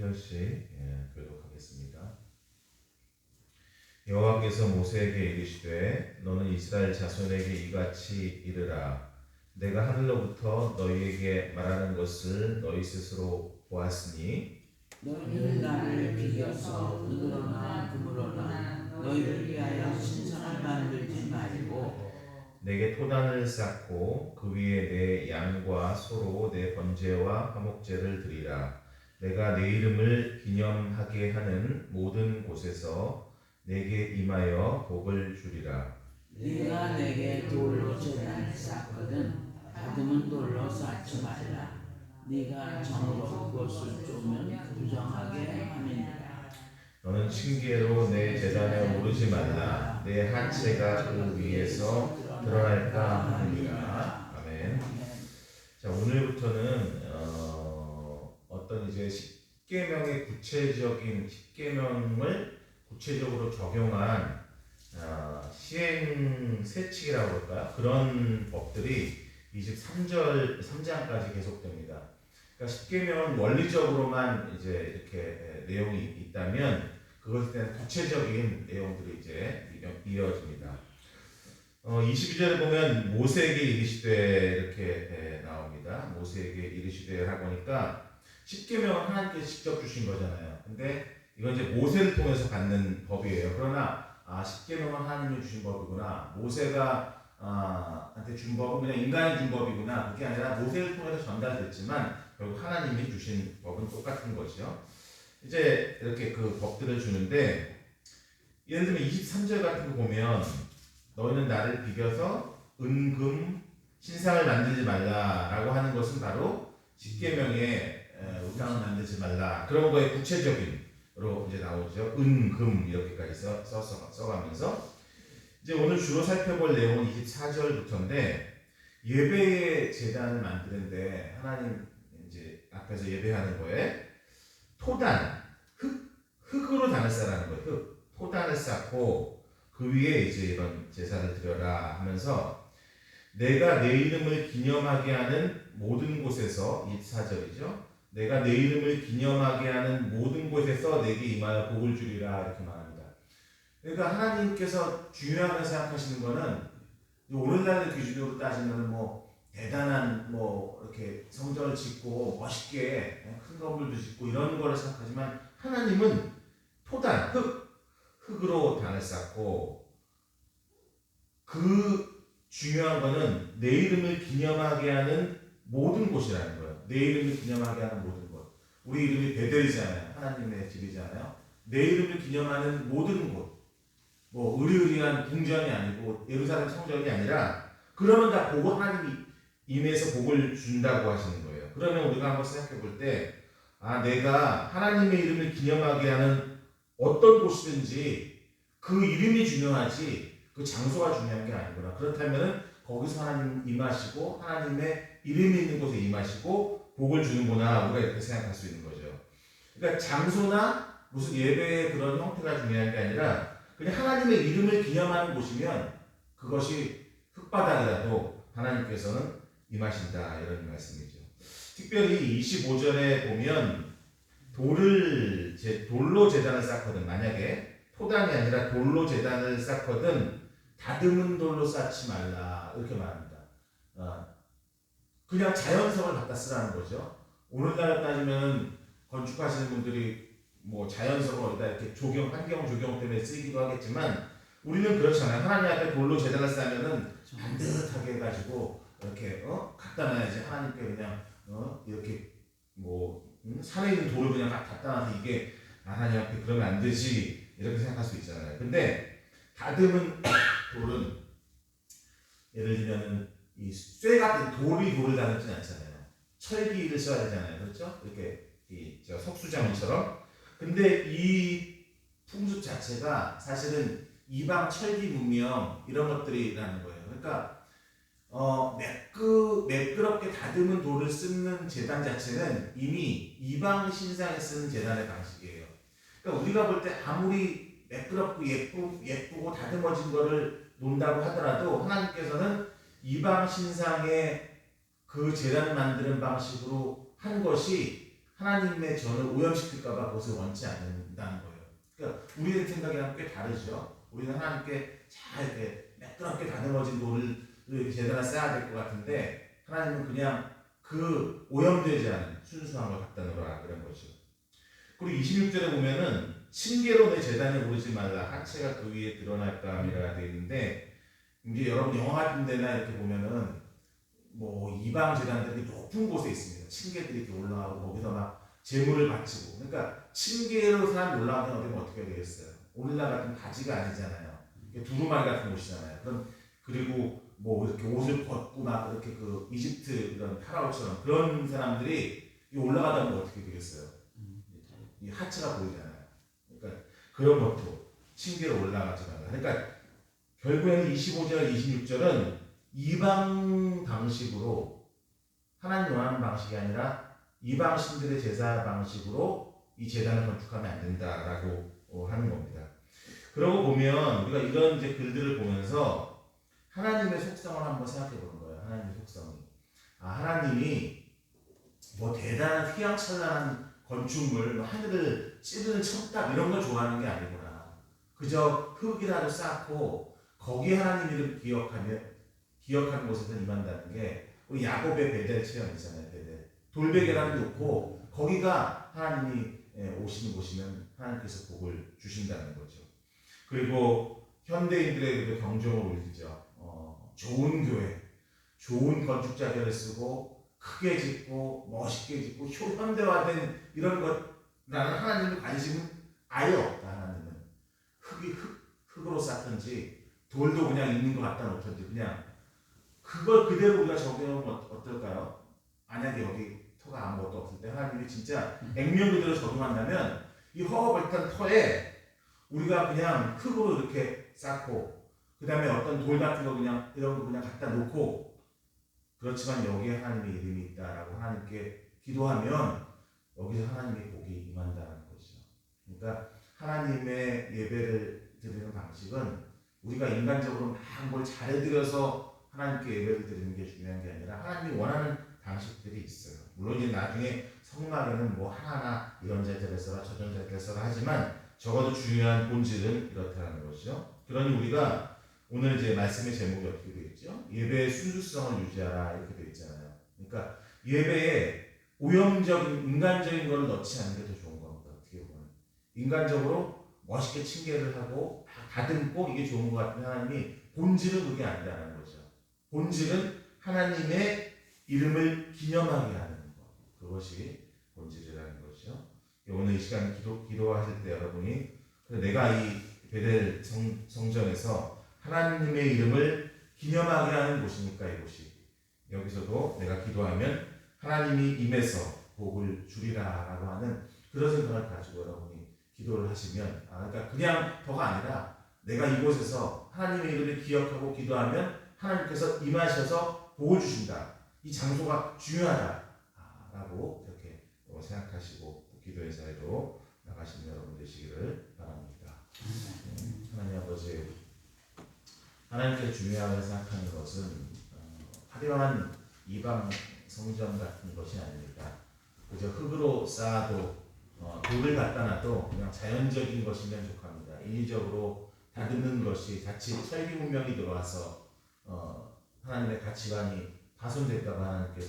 태우씨 교독하겠습니다. 여호와께서 모세에게 이르시되 너는 이스라엘 자손에게 이같이 이르라. 내가 하늘로부터 너희에게 말하는 것을 너희 스스로 보았으니 너희는 나를 비교서 은으로나 금으로나 너희를 위하여 신상을 만들지 말고 내게 토단을 쌓고 그 위에 내 양과 소로 내 번제와 화목제를 드리라. 내가 내 이름을 기념하게 하는 모든 곳에서 내게 임하여 복을 주리라. 네가 내게 돌로 제단을 쌓거든 다듬은 돌로 쌓지 말라. 네가 정으로 그것을 쪼면 부정하게 함이니라. 너는 층계로 내 제단에 오르지 말라. 내 하체가 그 위에서 드러날까 하느니라. 아멘. 자, 오늘부터는 어떤 이제 10계명의 구체적인 10계명을 구체적으로 적용한 시행 세칙이라고 할까요? 그런 법들이 23절 3장까지 계속됩니다. 그러니까 10계명은 원리적으로만 이제 이렇게 내용이 있다면 그것에 대한 구체적인 내용들이 이제 이어집니다. 22절에 보면 모세에게 이르시되 이렇게 나옵니다. 모세에게 이르시되 하고 보니까 10계명은 하나님께서 직접 주신 거잖아요. 근데 이건 이제 모세를 통해서 받는 법이에요. 그러나 10계명은 하나님이 주신 법이구나. 모세가 한테 준 법은 그냥 인간이 준 법이구나. 그게 아니라 모세를 통해서 전달됐지만 결국 하나님이 주신 법은 똑같은 거죠. 이제 이렇게 그 법들을 주는데 예를 들면 23절 같은 거 보면 너희는 나를 비벼서 은금 신상을 만들지 말라라고 하는 것은 바로 10계명의 우상을 만들지 말라 그런 거에 구체적인으로 이제 나오죠. 은금 이렇게까지 써가면서 이제 오늘 주로 살펴볼 내용은 24절부터인데 예배의 제단을 만드는데 하나님 이제 앞에서 예배하는 거에 토단 흙으로 단을 쌓라는 거예요. 토단을 쌓고 그 위에 이제 이런 제사를 드려라 하면서 내가 내 이름을 기념하게 하는 모든 곳에서 24절이죠. 내가 내 이름을 기념하게 하는 모든 곳에서 내게 임하여 복을 주리라 이렇게 말합니다. 그러니까 하나님께서 중요하게 생각하시는 거는 오늘날의 기준으로 따지면 뭐 대단한 뭐 이렇게 성전을 짓고 멋있게 큰 건물도 짓고 이런 거를 생각하지만 하나님은 토단 흙으로 단을 쌓고 그 중요한 거는 내 이름을 기념하게 하는 모든 곳이라는 거예요. 내 이름을 기념하게 하는 모든 곳. 우리 이름이 베델이잖아요. 하나님의 집이잖아요. 내 이름을 기념하는 모든 곳. 뭐 의리의리한 궁전이 아니고 예루살렘 성전이 아니라 그러면 다 보고 하나님이 임해서 복을 준다고 하시는 거예요. 그러면 우리가 한번 생각해 볼 때 내가 하나님의 이름을 기념하게 하는 어떤 곳이든지 그 이름이 중요하지 그 장소가 중요한 게 아니구나. 그렇다면 거기서 하나님 임하시고 하나님의 이름이 있는 곳에 임하시고 복을 주는구나. 우리가 이렇게 생각할 수 있는 거죠. 그러니까 장소나 무슨 예배의 그런 형태가 중요한 게 아니라 그냥 하나님의 이름을 기념하는 곳이면 그것이 흙바닥이라도 하나님께서는 임하신다 이런 말씀이죠. 특별히 25절에 보면 돌로 제단을 쌓거든 만약에 토단이 아니라 돌로 제단을 쌓거든 다듬은 돌로 쌓지 말라 이렇게 말합니다. 그냥 자연석을 갖다 쓰라는 거죠. 오늘날 따지면 건축하시는 분들이 뭐 자연석을 어디다 이렇게 환경 조경 때문에 쓰이기도 하겠지만 우리는 그렇잖아요. 하나님 앞에 돌로 제단을 쌓으면은 반듯하게 해가지고 이렇게 갖다 놔야지. 하나님께 그냥 이렇게 뭐 산에 있는 돌을 그냥 갖다 놔서 이게 하나님 앞에 그러면 안 되지 이렇게 생각할 수 있잖아요. 근데 다듬은 돌은 예를 들면은 이 쇠 같은 돌을 다듬진 않잖아요. 철기를 써야 되잖아요. 그렇죠? 이렇게 석수장처럼. 근데 이 풍습 자체가 사실은 이방 철기 문명 이런 것들이라는 거예요. 그러니까 매끄럽게 다듬은 돌을 쓰는 제단 자체는 이미 이방 신상에 쓰는 제단의 방식이에요. 그러니까 우리가 볼 때 아무리 매끄럽고 예쁘고 다듬어진 거를 놓는다고 하더라도 하나님께서는 이방 신상의 그 제단 만드는 방식으로 한 것이 하나님의 전을 오염시킬까봐 그것을 원치 않는다는 거예요. 그러니까 우리의 생각이랑 꽤 다르죠. 우리는 하나님께 잘 이렇게 매끄럽게 다듬어진 돌을 이렇게 제대로 쌓아야 될 것 같은데 하나님은 그냥 그 오염되지 않은 순수한 걸 갖다 놓으라 그런 거죠. 그리고 26절에 보면은 징계로 내 제단에 오르지 말라 하체가 그 위에 드러날까 함이라 되어 있는데 이제 여러분 영화 같은 데나 이렇게 보면은 뭐 이방 제단들이 높은 곳에 있습니다. 층계들이 이렇게 올라가고 거기서 막 제물을 바치고 그러니까 층계로 사람이 올라가면 어디면 어떻게 되겠어요? 오늘날 같은 바지가 아니잖아요. 두루마리 같은 옷이잖아요. 그리고 뭐 이렇게 옷을 벗고 막 이렇게 그 이집트 이런 파라오처럼 그런 사람들이 올라가다 보면 어떻게 되겠어요? 이 하체가 보이잖아요. 그러니까 그런 것도 층계로 올라가지 말라. 그러니까 결국에는 25절, 26절은 이방 방식으로 하나님 원하는 방식이 아니라 이방 신들의 제사 방식으로 이 제단을 건축하면 안 된다라고 하는 겁니다. 그러고 보면 우리가 이런 이제 글들을 보면서 하나님의 속성을 한번 생각해 보는 거예요. 하나님의 속성이. 하나님이 뭐 대단한 휘황찬란한 건축물, 뭐 하늘을 찌르는 첨탑 이런 걸 좋아하는 게 아니구나. 그저 흙이라도 쌓고 거기에 하나님 이름 기억하는 곳에서 임한다는 게 우리 야곱의 베델 체험이잖아요. 베델. 돌베개라도 놓고 거기가 하나님이 오시는 곳이면 하나님께서 복을 주신다는 거죠. 그리고 현대인들에게도 경종을 울리죠. 좋은 교회, 좋은 건축 자재를 쓰고 크게 짓고 멋있게 짓고 현대화된 이런 것라는 하나님의 관심은 아예 없다. 하나님은 흙으로 쌓든지 돌도 그냥 있는 거 갖다 놓든지 그냥 그걸 그대로 우리가 적용하면 어떨까요? 만약에 여기 터가 아무것도 없을 때 하나님이 진짜 액면 그대로 적용한다면 이 허허벌탄 터에 우리가 그냥 흙으로 이렇게 쌓고 그 다음에 어떤 돌 같은 거 그냥 이런 거 그냥 갖다 놓고 그렇지만 여기에 하나님의 이름이 있다라고 하나님께 기도하면 여기서 하나님의 복이 임한다는 거죠. 그러니까 하나님의 예배를 드리는 방식은 우리가 인간적으로 막 뭘 잘해드려서 하나님께 예배를 드리는 게 중요한 게 아니라 하나님이 원하는 방식들이 있어요. 물론 이제 나중에 성막에는 뭐 하나하나 이런 자재를 써라 저런 자재를 써라 하지만 적어도 중요한 본질은 이렇다는 것이죠. 그러니 우리가 오늘 이제 말씀의 제목이 어떻게 되어 있죠? 예배의 순수성을 유지하라 이렇게 되어 있잖아요. 그러니까 예배에 오염적인 인간적인 것을 넣지 않는 게 더 좋은 겁니다. 어떻게 보면 인간적으로 멋있게 칭계를 하고 다듬고 이게 좋은 것 같은 하나님이 본질은 그게 아니라는 거죠. 본질은 하나님의 이름을 기념하게 하는 것. 그것이 본질이라는 거죠. 오늘 이 시간 기도하실 때 여러분이 내가 이 베델 성전에서 하나님의 이름을 기념하게 하는 곳이니까 이곳이 여기서도 내가 기도하면 하나님이 임해서 복을 주리라라고 하는 그런 생각을 가지고 여러분이 기도를 하시면 그러니까 그냥 더가 아니라 내가 이곳에서 하나님의 이름을 기억하고 기도하면 하나님께서 임하셔서 복을 주신다. 이 장소가 중요하다라고 이렇게 생각하시고 기도의 자리로 나가시는 여러분 되시기를 바랍니다. 하나님 아버지, 하나님께서 중요하게 생각하는 것은 화려한 이방 성전 같은 것이 아닙니다. 그저 흙으로 쌓아도 돌을 갖다 놔도 그냥 자연적인 것이면 족합니다. 인위적으로 다듬는 것이 자칫 설비 문명이 들어와서 하나님의 가치관이 파손될까 봐 하나님께서